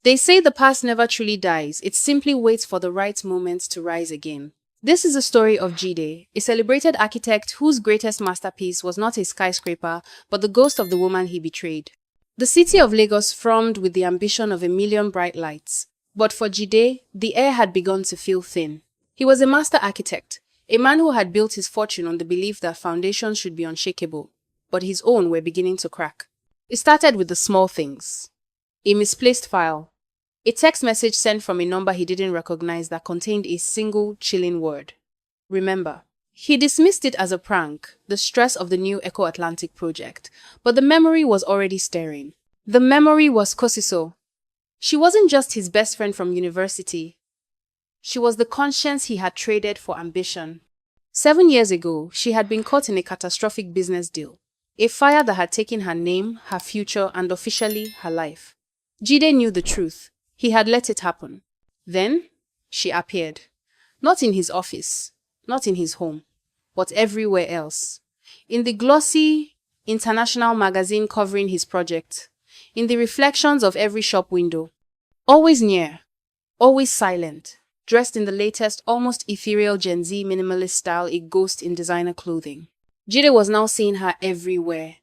They say the past never truly dies, it simply waits for the right moment to rise again. This is the story of Jide, a celebrated architect whose greatest masterpiece was not a skyscraper, but the ghost of the woman he betrayed. The city of Lagos thrummed with the ambition of a million bright lights. But for Jide, the air had begun to feel thin. He was a master architect, a man who had built his fortune on the belief that foundations should be unshakable, but his own were beginning to crack. It started with the small things. A misplaced file. A text message sent from a number he didn't recognize that contained a single chilling word. Remember. He dismissed it as a prank, the stress of the new Eco-Atlantic project, but the memory was already stirring. The memory was Kosiso. She wasn't just his best friend from university. She was the conscience he had traded for ambition. 7 years ago, she had been caught in a catastrophic business deal. A fire that had taken her name, her future, and officially her life. Jide knew the truth. He had let it happen. Then, she appeared. Not in his office, not in his home, but everywhere else. In the glossy, international magazine covering his project. In the reflections of every shop window. Always near, always silent, dressed in the latest, almost ethereal Gen Z minimalist style, a ghost in designer clothing. Jide was now seeing her everywhere.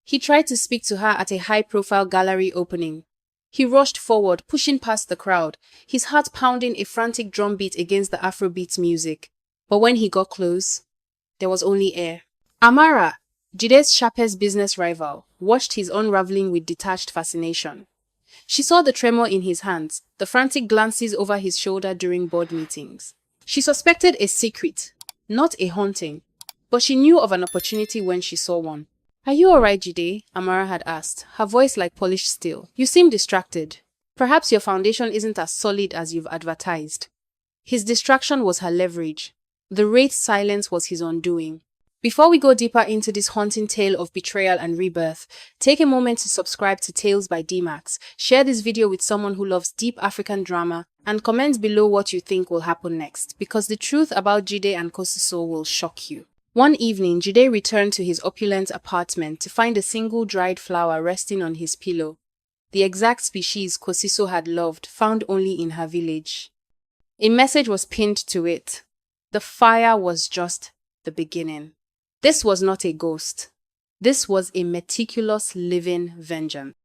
He tried to speak to her at a high-profile gallery opening. He rushed forward, pushing past the crowd, his heart pounding a frantic drumbeat against the Afrobeat music. But when he got close, there was only air. Amara, Jide's sharpest business rival, watched his unraveling with detached fascination. She saw the tremor in his hands, the frantic glances over his shoulder during board meetings. She suspected a secret, not a haunting, but she knew of an opportunity when she saw one. "Are you alright, Jide?" Amara had asked, her voice like polished steel. "You seem distracted. Perhaps your foundation isn't as solid as you've advertised." His distraction was her leverage. The Wraith's silence was his undoing. Before we go deeper into this haunting tale of betrayal and rebirth, take a moment to subscribe to Tales by D-Max, share this video with someone who loves deep African drama, and comment below what you think will happen next, because the truth about Jide and Kosiso will shock you. One evening, Jide returned to his opulent apartment to find a single dried flower resting on his pillow, the exact species Kosiso had loved, found only in her village. A message was pinned to it. The fire was just the beginning. This was not a ghost. This was a meticulous living vengeance.